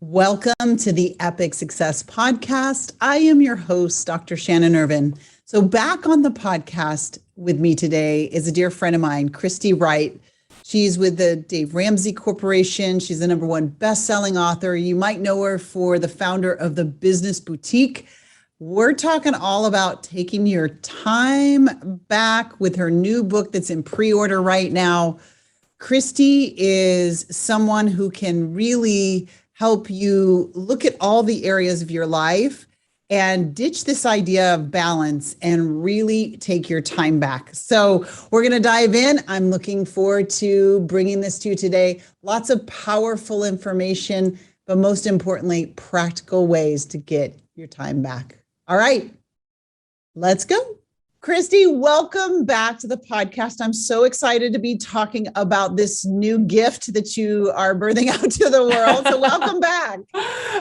Welcome to the Epic Success Podcast. I am your host, Dr. Shannon Irvin. So back on the podcast with me today is a dear friend of mine, Christy Wright. She's with the Dave Ramsey Corporation. She's the #1 best-selling author. You might know her for the founder of the Business Boutique. We're talking all about taking your time back with her new book that's in pre-order right now. Christy is someone who can really help you look at all the areas of your life and ditch this idea of balance and really take your time back. So we're going to dive in. I'm looking forward to bringing this to you today. Lots of powerful information, but most importantly, practical ways to get your time back. All right, let's go. Christy, welcome back to the podcast. I'm so excited to be talking about this new gift that you are birthing out to the world. So welcome back.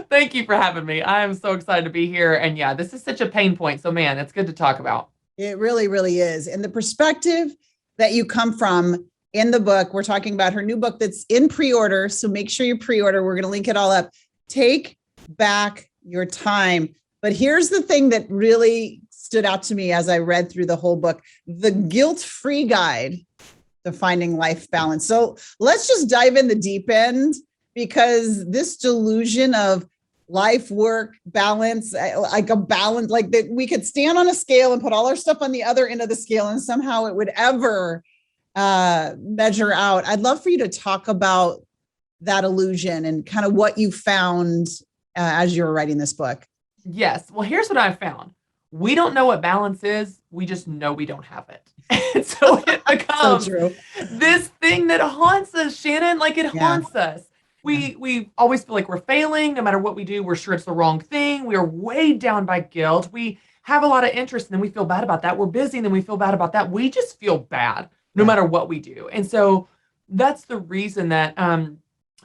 Thank you for having me. I am so excited to be here. And yeah, this is such a pain point. So man, it's good to talk about. It really, really is. And the perspective that you come from in the book, we're talking about her new book that's in pre-order. So make sure you pre-order. We're going to link it all up. Take back your time. But here's the thing that really stood out to me as I read through the whole book, the guilt-free guide to finding life balance. So let's just dive in the deep end, because this delusion of life, work, balance, like a balance, like that we could stand on a scale and put all our stuff on the other end of the scale and somehow it would ever measure out. I'd love for you to talk about that illusion and kind of what you found as you were writing this book. Yes. Well, here's what I found. We don't know what balance is. We just know we don't have it. And so it becomes this thing that haunts us, Shannon, like it haunts us. We always feel like we're failing. No matter what we do, we're sure it's the wrong thing. We are weighed down by guilt. We have a lot of interest and then we feel bad about that. We're busy and then we feel bad about that. We just feel bad no matter what we do. And so that's the reason that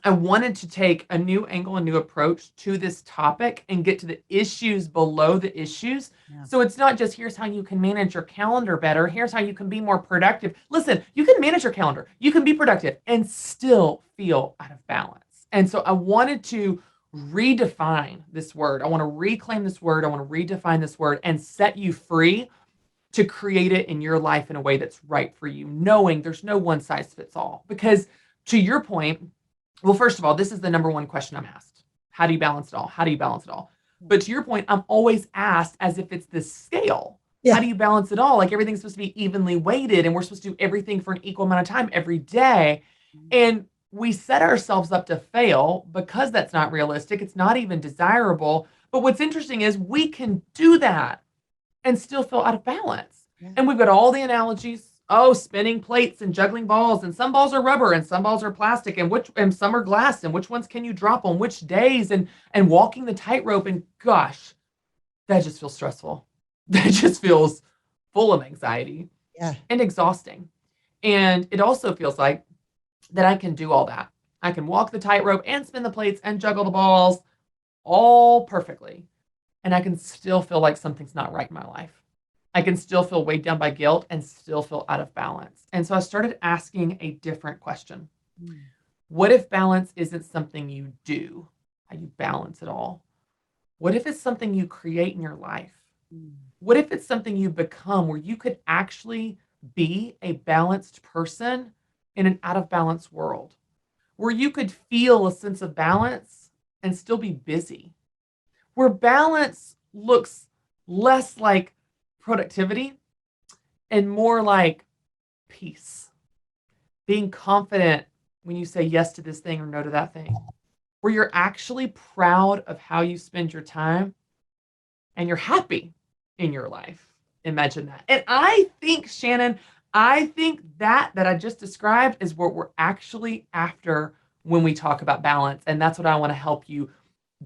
I wanted to take a new angle, a new approach to this topic and get to the issues below the issues. Yeah. So it's not just here's how you can manage your calendar better. Here's how you can be more productive. Listen, you can manage your calendar. You can be productive and still feel out of balance. And so I wanted to redefine this word. I want to reclaim this word. I want to redefine this word and set you free to create it in your life in a way that's right for you, knowing there's no one size fits all. Because to your point, well, first of all, this is the #1 question I'm asked. How do you balance it all? How do you balance it all? But to your point, I'm always asked as if it's this scale. Yeah. How do you balance it all? Like everything's supposed to be evenly weighted and we're supposed to do everything for an equal amount of time every day. And we set ourselves up to fail because that's not realistic. It's not even desirable. But what's interesting is we can do that and still feel out of balance. Yeah. And we've got all the analogies. Oh, spinning plates and juggling balls, and some balls are rubber and some balls are plastic and some are glass, and which ones can you drop on which days, and walking the tightrope, and gosh, that just feels stressful. That just feels full of anxiety and exhausting. And it also feels like that I can do all that. I can walk the tightrope and spin the plates and juggle the balls all perfectly. And I can still feel like something's not right in my life. I can still feel weighed down by guilt and still feel out of balance. And so I started asking a different question. What if balance isn't something you do? How you balance it all? What if it's something you create in your life? What if it's something you become where you could actually be a balanced person in an out of balance world? Where you could feel a sense of balance and still be busy? Where balance looks less like productivity and more like peace, being confident when you say yes to this thing or no to that thing, where you're actually proud of how you spend your time and you're happy in your life. Imagine that. And I think, Shannon, that I just described is what we're actually after when we talk about balance. And that's what I want to help you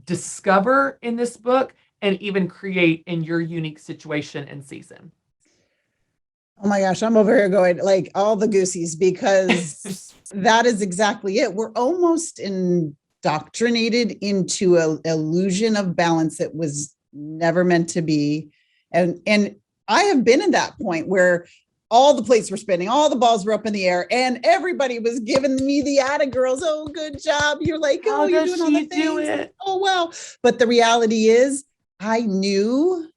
discover in this book and even create in your unique situation and season. Oh my gosh, I'm over here going like all the goosies, because that is exactly it. We're almost indoctrinated into an illusion of balance that was never meant to be. And I have been in that point where all the plates were spinning, all the balls were up in the air, and everybody was giving me the atta girls. Oh, good job. You're like, oh, you're doing all the things. well. But the reality is I knew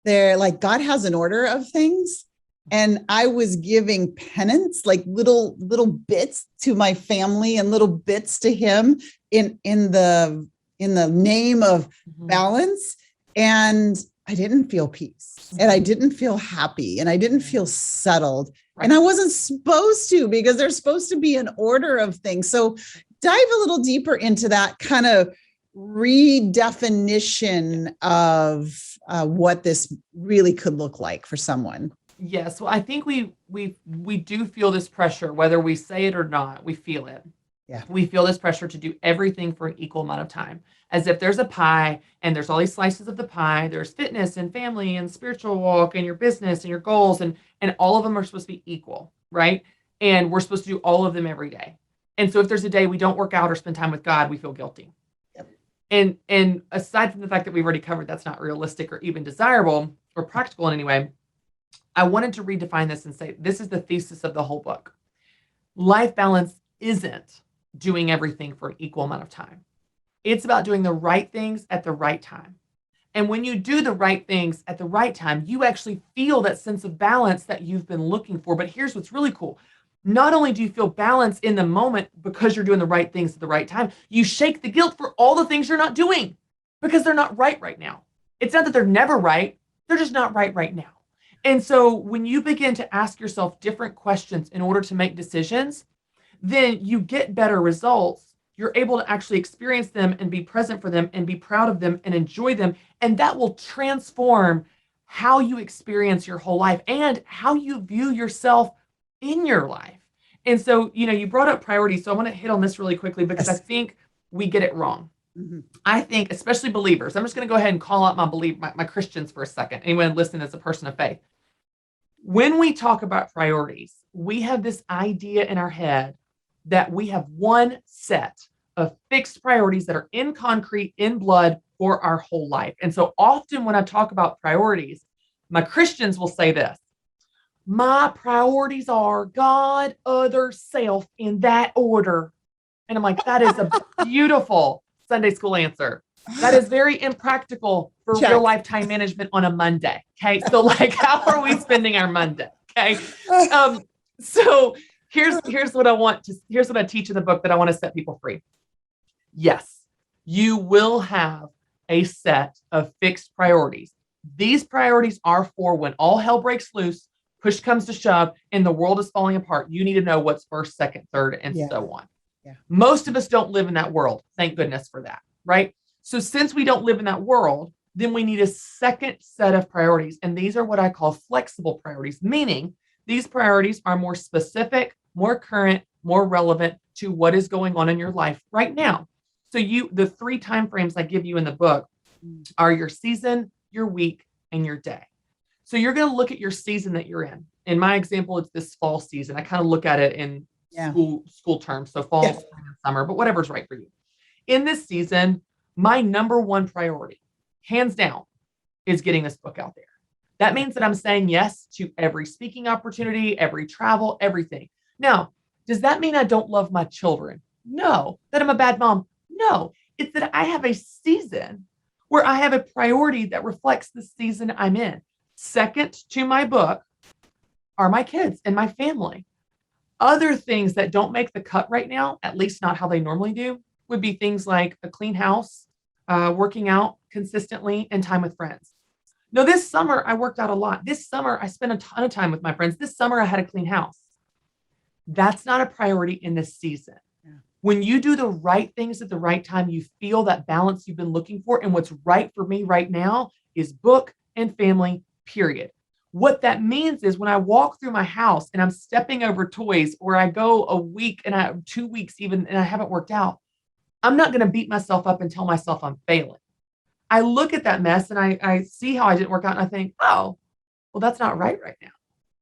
like God has an order of things. And I was giving penance, like little bits to my family and little bits to him in the name of balance. And I didn't feel peace and I didn't feel happy and I didn't feel settled. Right. And I wasn't supposed to, because there's supposed to be an order of things. So dive a little deeper into that kind of redefinition of what this really could look like for someone. Yes. Well, I think we do feel this pressure, whether we say it or not, we feel it. Yeah. We feel this pressure to do everything for an equal amount of time, as if there's a pie and there's all these slices of the pie. There's fitness and family and spiritual walk and your business and your goals, and all of them are supposed to be equal, right? And we're supposed to do all of them every day. And so if there's a day we don't work out or spend time with God, we feel guilty. Yep. And aside from the fact that we've already covered that's not realistic or even desirable or practical in any way, I wanted to redefine this and say, this is the thesis of the whole book. Life balance isn't doing everything for an equal amount of time. It's about doing the right things at the right time. And when you do the right things at the right time, you actually feel that sense of balance that you've been looking for. But here's what's really cool. Not only do you feel balance in the moment because you're doing the right things at the right time, you shake the guilt for all the things you're not doing because they're not right now. It's not that they're never right. They're just not right now. And so when you begin to ask yourself different questions in order to make decisions, then you get better results. You're able to actually experience them and be present for them and be proud of them and enjoy them. And that will transform how you experience your whole life and how you view yourself in your life. And so, you brought up priorities. So I want to hit on this really quickly because I think we get it wrong. Mm-hmm. I think, especially believers, I'm just going to go ahead and call out my Christians for a second. Anyone listening as a person of faith. When we talk about priorities, we have this idea in our head that we have one set of fixed priorities that are in concrete, in blood for our whole life. And so often when I talk about priorities, my Christians will say this: my priorities are God, other, self, in that order. And I'm like, that is a beautiful Sunday school answer. That is very impractical for real life time management on a Monday. Okay. So like, how are we spending our Monday? Okay. So here's what here's what I teach in the book that I want to set people free. Yes, you will have a set of fixed priorities. These priorities are for when all hell breaks loose, push comes to shove, and the world is falling apart. You need to know what's first, second, third, and so on. Yeah. Most of us don't live in that world. Thank goodness for that. Right. So since we don't live in that world, then we need a second set of priorities. And these are what I call flexible priorities, meaning these priorities are more specific, more current, more relevant to what is going on in your life right now. So the 3 time frames I give you in the book are your season, your week, and your day. So you're going to look at your season that you're in. In my example, it's this fall season. I kind of look at it in school terms. So fall, spring, and summer, but whatever's right for you. In this season, my number one priority, hands down, is getting this book out there. That means that I'm saying yes to every speaking opportunity, every travel, everything. Now, does that mean I don't love my children? No. That I'm a bad mom? No. It's that I have a season where I have a priority that reflects the season I'm in. Second to my book are my kids and my family. Other things that don't make the cut right now, at least not how they normally do, would be things like a clean house, working out consistently, and time with friends. No, this summer I worked out a lot. This summer I spent a ton of time with my friends. This summer I had a clean house. That's not a priority in this season. Yeah. When you do the right things at the right time, you feel that balance you've been looking for. And what's right for me right now is book and family, period. What that means is when I walk through my house and I'm stepping over toys, or I go a week and 2 weeks even, and I haven't worked out, I'm not going to beat myself up and tell myself I'm failing. I look at that mess and I see how I didn't work out and I think, oh, well, that's not right now.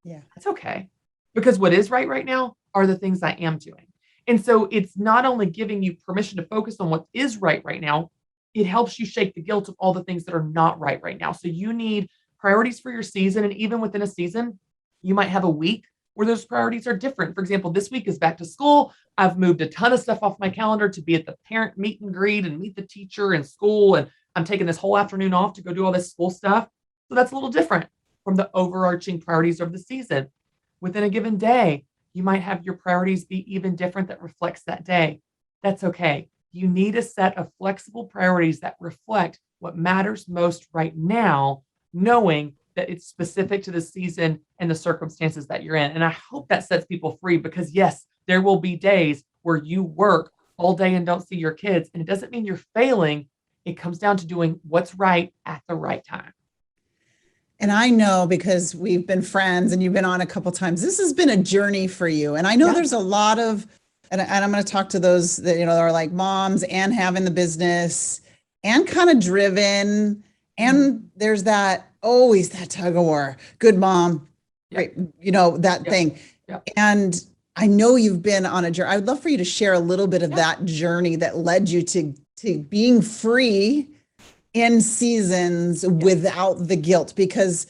Yeah, that's okay. Because what is right now are the things I am doing. And so it's not only giving you permission to focus on what is right now, it helps you shake the guilt of all the things that are not right now. So you need priorities for your season. And even within a season, you might have a week where those priorities are different. For example, this week is back to school. I've moved a ton of stuff off my calendar to be at the parent meet and greet and meet the teacher in school. And I'm taking this whole afternoon off to go do all this school stuff. So that's a little different from the overarching priorities of the season. Within a given day, you might have your priorities be even different that reflects that day. That's okay. You need a set of flexible priorities that reflect what matters most right now, knowing that it's specific to the season and the circumstances that you're in. And I hope that sets people free, because yes, there will be days where you work all day and don't see your kids. And it doesn't mean you're failing. It comes down to doing what's right at the right time. And I know, because we've been friends and you've been on a couple times, this has been a journey for you. And I know there's a lot of, and I'm going to talk to those that, are like moms and having the business and kind of driven. And there's always that tug of war, good mom, right? That thing. And I know you've been on a journey. I would love for you to share a little bit of that journey that led you to being free in seasons without the guilt, because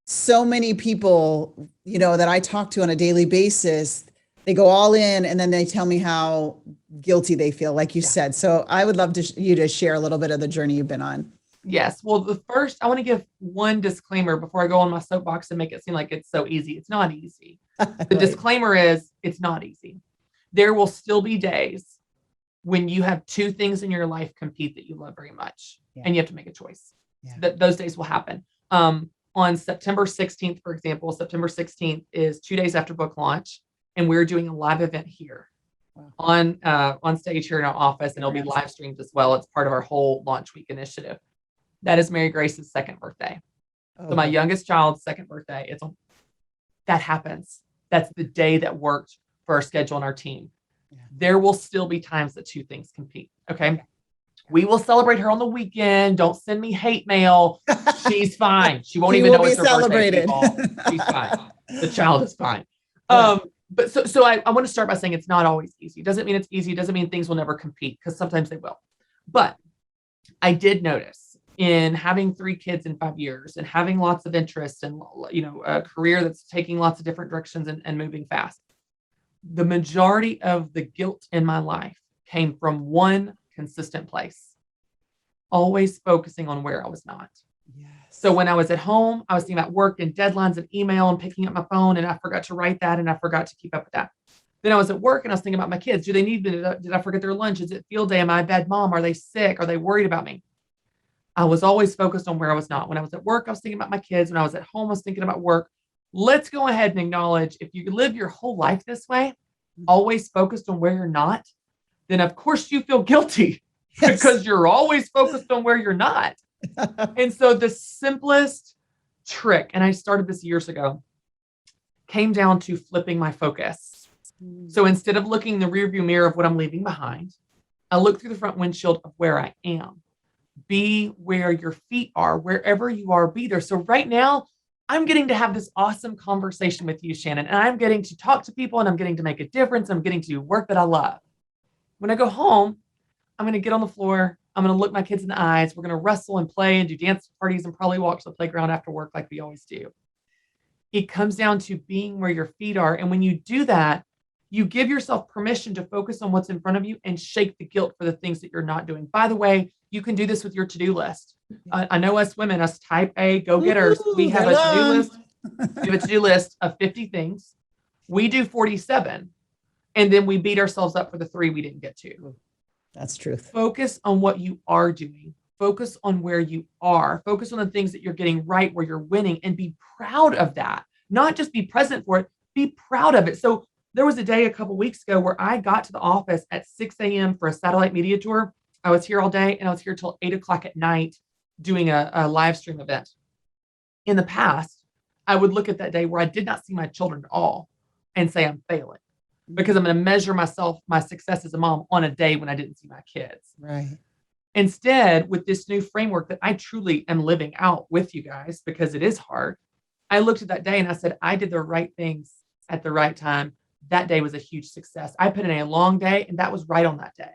so many people, that I talk to on a daily basis, they go all in and then they tell me how guilty they feel, like you said. So I would love you to share a little bit of the journey you've been on. Yes. Well, I want to give one disclaimer before I go on my soapbox and make it seem like it's so easy. It's not easy. The disclaimer is it's not easy. There will still be days when you have two things in your life compete that you love very much, and you have to make a choice. Those days will happen. On September 16th, for example, September 16th is 2 days after book launch, and we're doing a live event here on stage here in our office, and it'll be live streamed as well. It's part of our whole launch week initiative. That is Mary Grace's second birthday. So my youngest child's second birthday. That happens. That's the day that worked for our schedule and our team. There will still be times that two things compete. Okay. We will celebrate her on the weekend. Don't send me hate mail. She's fine. She won't even know it's her birthday. She's fine. The child is fine. But so I want to start by saying it's not always easy. It doesn't mean it's easy. It doesn't mean things will never compete, because sometimes they will. But I did notice, in having 3 kids in 5 years and having lots of interests and, a career that's taking lots of different directions and moving fast, the majority of the guilt in my life came from one consistent place, always focusing on where I was not. So when I was at home, I was thinking about work and deadlines and email and picking up my phone, and I forgot to write that, and I forgot to keep up with that. Then I was at work and I was thinking about my kids. Do they need me? Did I forget their lunch? Is it field day? Am I a bad mom? Are they sick? Are they worried about me? I was always focused on where I was not. When I was at work, I was thinking about my kids. When I was at home, I was thinking about work. Let's go ahead and acknowledge, if you live your whole life this way, always focused on where you're not, then of course you feel guilty because you're always focused on where you're not. And so the simplest trick, and I started this years ago, came down to flipping my focus. So instead of looking in the rearview mirror of what I'm leaving behind, I look through the front windshield of where I am. Be where your feet are. Wherever you are, be there. So right now, I'm getting to have this awesome conversation with you, Shannon, and I'm getting to talk to people, and I'm getting to make a difference. I'm getting to do work that I love. When I go home, I'm going to get on the floor. I'm going to look my kids in the eyes. We're going to wrestle and play and do dance parties and probably walk to the playground after work like we always do. It comes down to being where your feet are. And when you do that, you give yourself permission to focus on what's in front of you and shake the guilt for the things that you're not doing. By the way, you can do this with your to-do list. I know us women, us type A go-getters, we have a to-do list. We have a to-do list of 50 things. We do 47, and then we beat ourselves up for the 3 we didn't get to. That's truth. Focus on what you are doing. Focus on where you are. Focus on the things that you're getting right, where you're winning, and be proud of that. Not just be present for it, be proud of it. So there was a day a couple weeks ago where I got to the office at 6 a.m. for a satellite media tour. I was here all day, and I was here till 8 o'clock at night doing a live stream event. In the past, I would look at that day where I did not see my children at all and say I'm failing, because I'm going to measure my success as a mom on a day when I didn't see my kids. Right. Instead, with this new framework that I truly am living out with you guys, because it is hard, I looked at that day and I said, I did the right things at the right time. That day was a huge success. I put in a long day, and that was right on that day.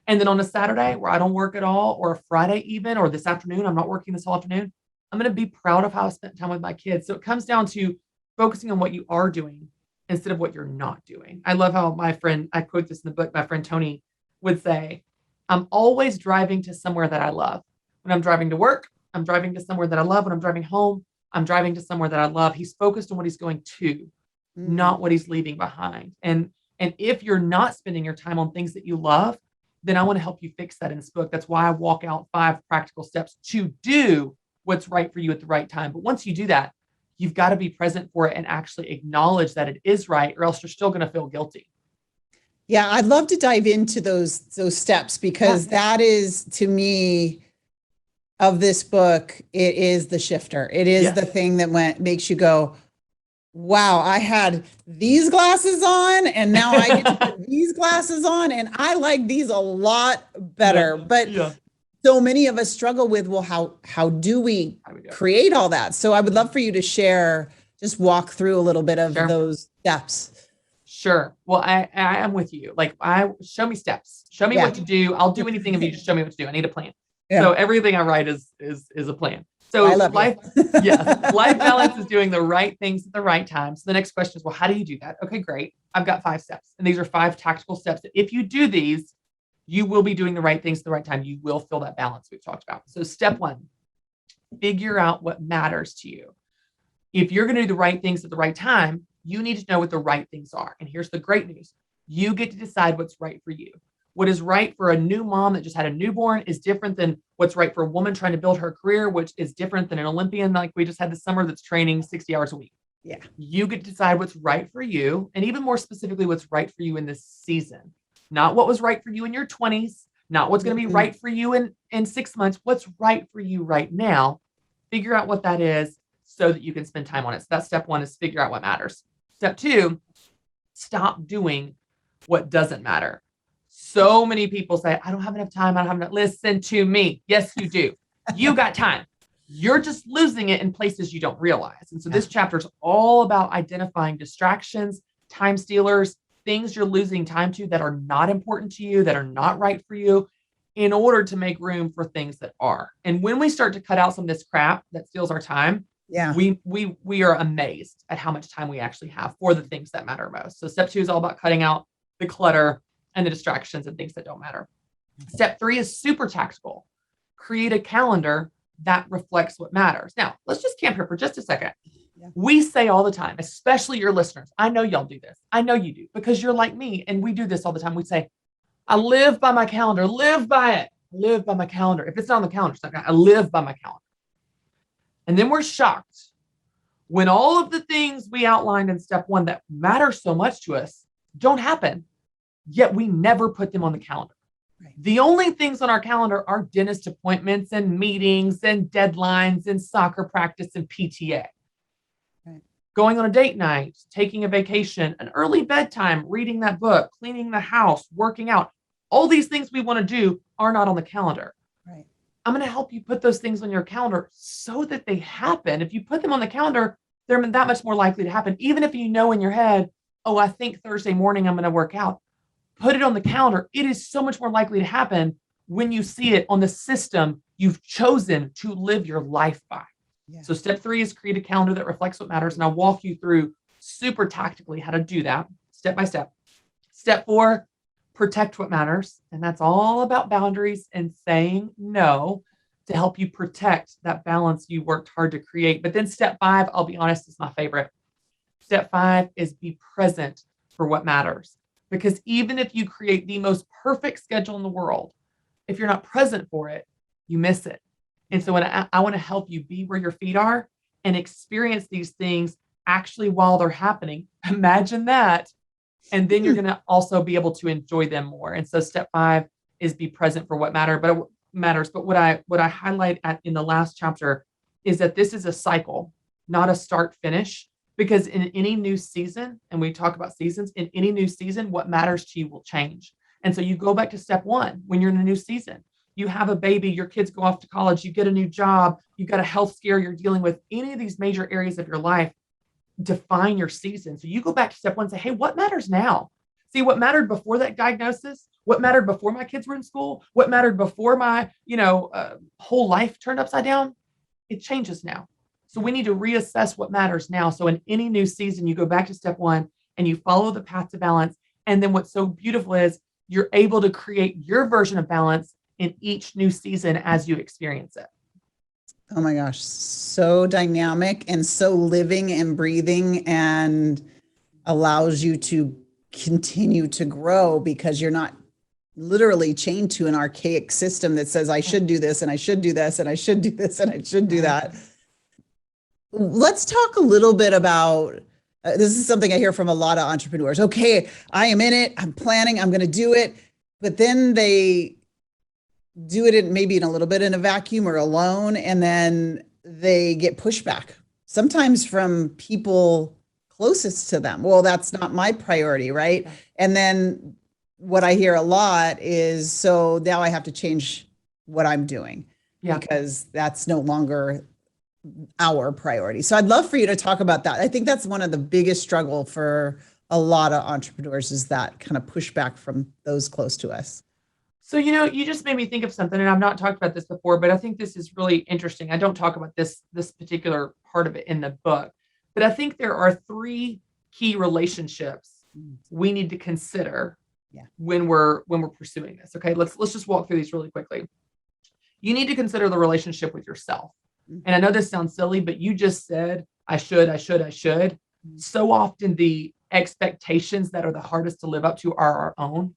And then on a Saturday where I don't work at all, or a Friday even, or this afternoon, I'm not working this whole afternoon, I'm going to be proud of how I spent time with my kids. So it comes down to focusing on what you are doing instead of what you're not doing. I love how I quote this in the book, my friend Tony would say, I'm always driving to somewhere that I love. When I'm driving to work, I'm driving to somewhere that I love. When I'm driving home, I'm driving to somewhere that I love. He's focused on what he's going to, not what he's leaving behind. And if you're not spending your time on things that you love, then I want to help you fix that in this book. That's why I walk out 5 practical steps to do what's right for you at the right time. But once you do that, you've got to be present for it and actually acknowledge that it is right, or else you're still going to feel guilty. Yeah, I'd love to dive into those steps, because that is, to me, of this book, it is the shifter. It is the thing that makes you go, wow, I had these glasses on and now I get to put these glasses on and I like these a lot better. But so many of us struggle with, well, how do we create all that? So I would love for you to share, just walk through a little bit of those steps. Sure. Well, I am with you. Like, show me steps, show me what to do. I'll do anything if you just show me what to do. I need a plan. So everything I write is a plan. So life balance is doing the right things at the right time. So the next question is, well, how do you do that? Okay, great. I've got 5 steps. And these are 5 tactical steps that if you do these, you will be doing the right things at the right time. You will feel that balance we've talked about. So step 1, figure out what matters to you. If you're going to do the right things at the right time, you need to know what the right things are. And here's the great news. You get to decide what's right for you. What is right for a new mom that just had a newborn is different than what's right for a woman trying to build her career, which is different than an Olympian like we just had this summer that's training 60 hours a week. Yeah. You get to decide what's right for you, and even more specifically, what's right for you in this season. Not what was right for you in your 20s, not what's going to be right for you in 6 months. What's right for you right now? Figure out what that is so that you can spend time on it. So that's step 1, is figure out what matters. Step 2, stop doing what doesn't matter. So many people say, I don't have enough time. I don't have enough. Listen to me. Yes, you do. You got time. You're just losing it in places you don't realize. And so this chapter is all about identifying distractions, time stealers, things you're losing time to that are not important to you, that are not right for you, in order to make room for things that are. And when we start to cut out some of this crap that steals our time, we are amazed at how much time we actually have for the things that matter most. So step 2 is all about cutting out the clutter and the distractions and things that don't matter. Step 3 is super tactical. Create a calendar that reflects what matters. Now, let's just camp here for just a second. We say all the time, especially your listeners, I know y'all do this. I know you do, because you're like me and we do this all the time. We say, I live by my calendar, live by it, live by my calendar. If it's not on the calendar, it's not I live by my calendar. And then we're shocked when all of the things we outlined in step 1 that matter so much to us don't happen. Yet we never put them on the calendar. Right. The only things on our calendar are dentist appointments and meetings and deadlines and soccer practice and PTA. Right. Going on a date night, taking a vacation, an early bedtime, reading that book, cleaning the house, working out. All these things we want to do are not on the calendar. Right. I'm going to help you put those things on your calendar so that they happen. If you put them on the calendar, they're that much more likely to happen. Even if you know in your head, oh, I think Thursday morning I'm going to work out. Put it on the calendar. It is so much more likely to happen when you see it on the system you've chosen to live your life by. Yeah. So step 3 is create a calendar that reflects what matters. And I'll walk you through super tactically how to do that step by step. Step 4, protect what matters. And that's all about boundaries and saying no to help you protect that balance you worked hard to create. But then step 5, I'll be honest, is my favorite. Step 5 is be present for what matters. Because even if you create the most perfect schedule in the world, if you're not present for it, you miss it. And so when I want to help you be where your feet are and experience these things actually while they're happening. Imagine that. And then you're going to also be able to enjoy them more. And so step 5 is be present for what matters. But what I highlight in the last chapter is that this is a cycle, not a start finish. Because in any new season, and we talk about seasons, in any new season, what matters to you will change. And so you go back to step 1 when you're in a new season. You have a baby, your kids go off to college, you get a new job, you've got a health scare you're dealing with. Any of these major areas of your life define your season. So you go back to step 1 and say, hey, what matters now? See, what mattered before that diagnosis, what mattered before my kids were in school, what mattered before my whole life turned upside down, it changes now. So we need to reassess what matters now. So in any new season, you go back to step 1 and you follow the path to balance. And then what's so beautiful is you're able to create your version of balance in each new season as you experience it. Oh my gosh, so dynamic and so living and breathing, and allows you to continue to grow because you're not literally chained to an archaic system that says I should do this and I should do this and I should do this and I should do that. Let's talk a little bit about this is something I hear from a lot of entrepreneurs. Okay, I am in it. I'm planning. I'm going to do it. But then they do it maybe in a little bit in a vacuum or alone. And then they get pushback, sometimes from people closest to them. Well, that's not my priority, right? And then what I hear a lot is, so now I have to change what I'm doing because that's no longer our priority. So I'd love for you to talk about that. I think that's one of the biggest struggle for a lot of entrepreneurs, is that kind of pushback from those close to us. So, you just made me think of something, and I've not talked about this before, but I think this is really interesting. I don't talk about this particular part of it in the book, but I think there are 3 key relationships we need to consider when we're pursuing this. Okay, let's just walk through these really quickly. You need to consider the relationship with yourself. And I know this sounds silly, but you just said, I should. So often the expectations that are the hardest to live up to are our own.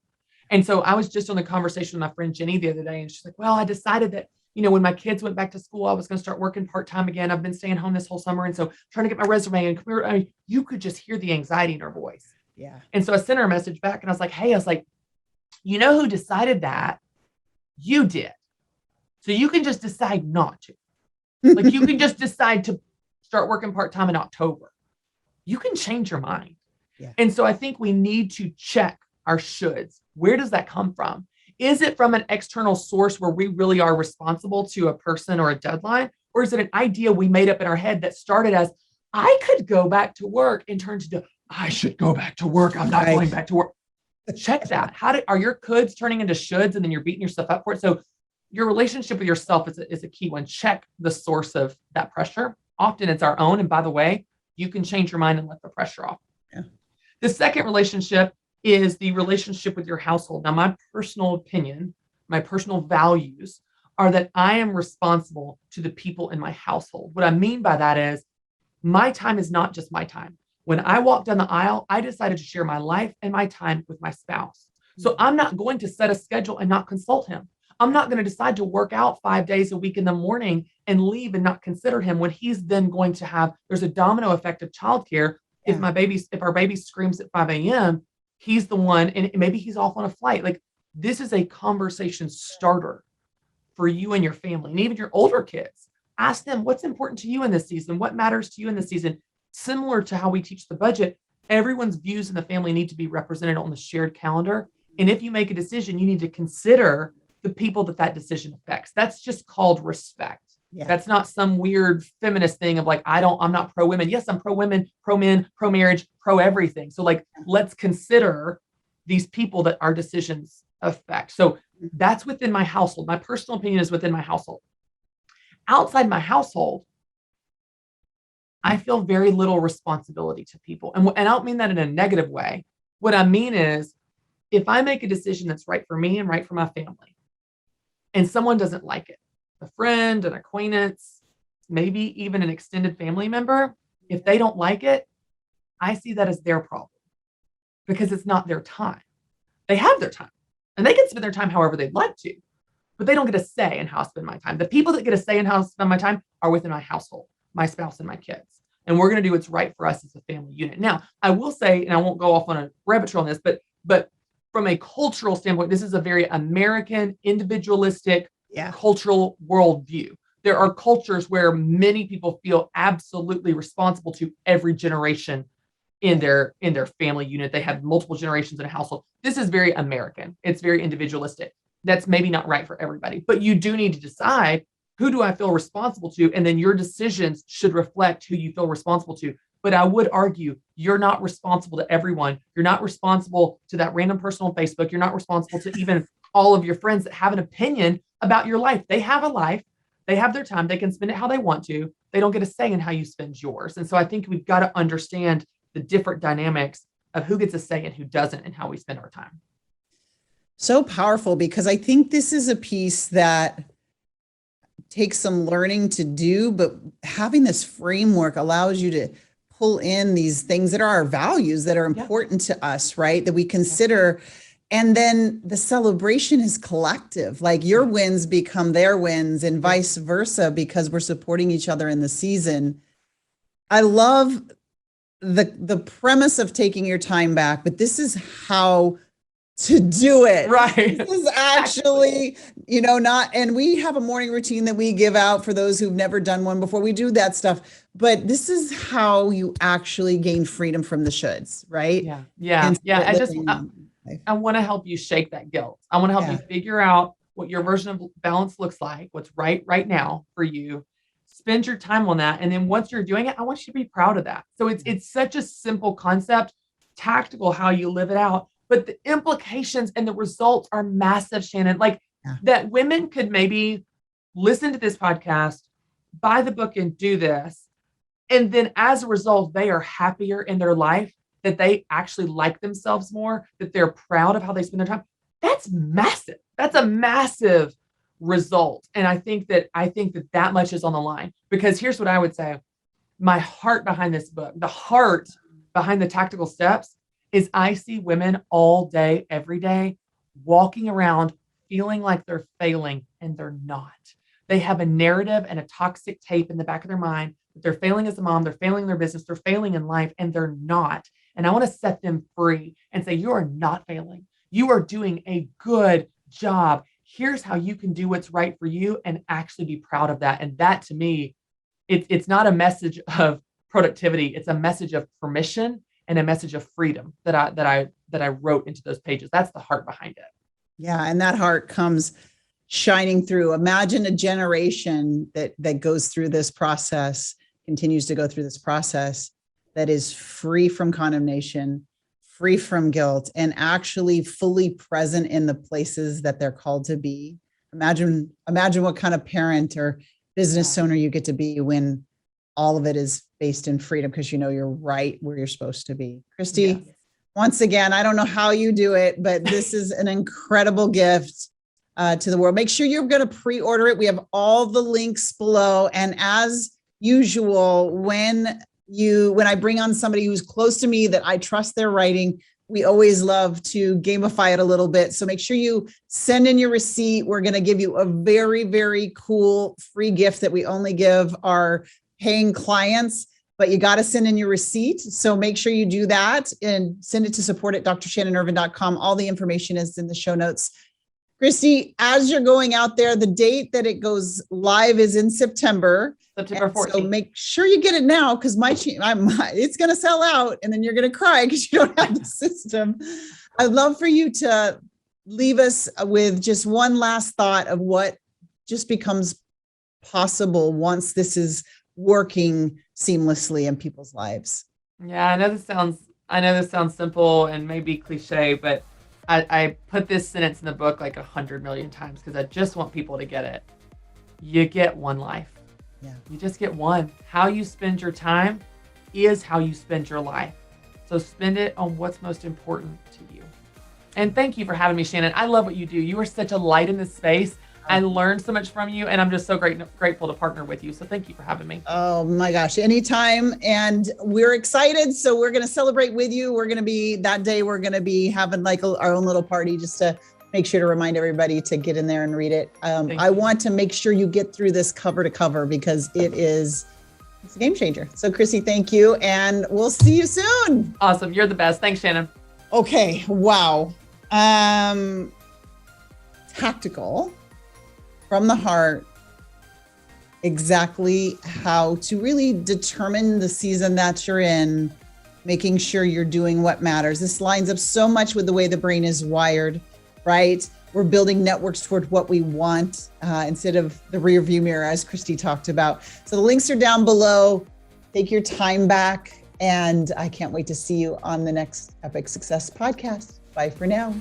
And so I was just on the conversation with my friend Jenny the other day, and she's like, well, I decided that, when my kids went back to school, I was going to start working part-time again. I've been staying home this whole summer. And so trying to get my resume and career. I mean, you could just hear the anxiety in her voice. Yeah. And so I sent her a message back, and I was like, you know who decided that? You did. So you can just decide not to. Like, you can just decide to start working part-time in October. You can change your mind. Yeah. And so I think we need to check our shoulds. Where does that come from? Is it from an external source where we really are responsible to a person or a deadline? Or is it an idea we made up in our head that started as, I could go back to work, and turned to, I should go back to work. I'm not going back to work. Check that. Are your coulds turning into shoulds, and then you're beating yourself up for it? So your relationship with yourself is a key one. Check the source of that pressure. Often it's our own. And by the way, you can change your mind and let the pressure off. Yeah. The second relationship is the relationship with your household. Now, my personal opinion, my personal values are that I am responsible to the people in my household. What I mean by that is my time is not just my time. When I walked down the aisle, I decided to share my life and my time with my spouse. So I'm not going to set a schedule and not consult him. I'm not going to decide to work out 5 days a week in the morning and leave and not consider him, when he's then going to have, there's a domino effect of childcare. Yeah. If our baby screams at 5 a.m., he's the one, and maybe he's off on a flight. Like, this is a conversation starter for you and your family, and even your older kids. Ask them, what's important to you in this season? What matters to you in this season? Similar to how we teach the budget, everyone's views in the family need to be represented on the shared calendar. And if you make a decision, you need to consider the people that decision affects. That's just called respect. Yeah. That's not some weird feminist thing of like, I'm not pro women. Yes, I'm pro women, pro men, pro marriage, pro everything. So let's consider these people that our decisions affect. So that's within my household. My personal opinion is within my household. Outside my household, I feel very little responsibility to people. And I don't mean that in a negative way. What I mean is, if I make a decision that's right for me and right for my family, and someone doesn't like it, a friend, an acquaintance, maybe even an extended family member, if they don't like it, I see that as their problem, because it's not their time. They have their time, and they can spend their time however they'd like to, but they don't get a say in how I spend my time. The people that get a say in how I spend my time are within my household, my spouse and my kids. And we're going to do what's right for us as a family unit. Now, I will say, and I won't go off on a rabbit trail on this, but from a cultural standpoint, this is a very American, individualistic, cultural worldview. There are cultures where many people feel absolutely responsible to every generation in their family unit. They have multiple generations in a household. This is very American. It's very individualistic. That's maybe not right for everybody, but you do need to decide, who do I feel responsible to? And then your decisions should reflect who you feel responsible to. But I would argue you're not responsible to everyone. You're not responsible to that random person on Facebook. You're not responsible to even all of your friends that have an opinion about your life. They have a life. They have their time. They can spend it how they want to. They don't get a say in how you spend yours. And so I think we've got to understand the different dynamics of who gets a say and who doesn't and how we spend our time. So powerful, because I think this is a piece that takes some learning to do, but having this framework allows you to pull in these things that are our values that are important to us, right? That we consider. And then the celebration is collective, like your wins become their wins and vice versa, because we're supporting each other in the season. I love the premise of taking your time back, but this is how to do it. Right. This is actually, not, and we have a morning routine that we give out for those who've never done one before. We do that stuff, but this is how you actually gain freedom from the shoulds, right? Yeah. I want to help you shake that guilt. I want to help you figure out what your version of balance looks like, what's right now for you. Spend your time on that. And then once you're doing it, I want you to be proud of that. So it's such a simple concept, tactical how you live it out, but the implications and the results are massive, Shannon. That women could maybe listen to this podcast, buy the book and do this. And then as a result, they are happier in their life, that they actually like themselves more, that they're proud of how they spend their time. That's massive. That's a massive result. And I think that much is on the line, because here's what I would say. My heart behind this book, the heart behind the tactical steps, is I see women all day, every day, walking around feeling like they're failing, and they're not. They have a narrative and a toxic tape in the back of their mind that they're failing as a mom, they're failing in their business, they're failing in life, and they're not. And I want to set them free and say, you are not failing. You are doing a good job. Here's how you can do what's right for you and actually be proud of that. And that, to me, it's not a message of productivity. It's a message of permission and a message of freedom that I wrote into those pages. That's the heart behind it. Yeah. And that heart comes shining through. Imagine a generation that goes through this process, continues to go through this process, that is free from condemnation, free from guilt, and actually fully present in the places that they're called to be. Imagine what kind of parent or business owner you get to be when all of it is based in freedom, because you're right where you're supposed to be. Christy, once again, I don't know how you do it, but this is an incredible gift to the world. Make sure you're going to pre-order it. We have all the links below. And as usual, when I bring on somebody who's close to me that I trust their writing, we always love to gamify it a little bit. So make sure you send in your receipt. We're going to give you a very, very cool free gift that we only give our paying clients, but you got to send in your receipt. So make sure you do that and send it to support@drshannonirvin.com. All the information is in the show notes. Christy, as you're going out there, the date that it goes live is in September 14th. So make sure you get it now, because it's going to sell out, and then you're going to cry because you don't have the system. I'd love for you to leave us with just one last thought of what just becomes possible once this is working seamlessly in people's lives. Yeah, I know this sounds simple and maybe cliche, but I put this sentence in the book like 100 million times because I just want people to get it. You get one life. Yeah. You just get one. How you spend your time is how you spend your life. So spend it on what's most important to you. And thank you for having me, Shannon. I love what you do. You are such a light in this space. I learned so much from you, and I'm just so grateful to partner with you. So thank you for having me. Oh my gosh, anytime. And we're excited. So we're going to celebrate with you. We're going to be having like our own little party, just to make sure to remind everybody to get in there and read it. I want to make sure you get through this cover to cover, because it's a game changer. So Christy, thank you. And we'll see you soon. Awesome. You're the best. Thanks, Shannon. Okay. Wow. Tactical. From the heart, exactly how to really determine the season that you're in, making sure you're doing what matters. This lines up so much with the way the brain is wired, right? We're building networks toward what we want instead of the rear view mirror, as Christy talked about. So the links are down below. Take your time back, and I can't wait to see you on the next Epic Success podcast. Bye for now.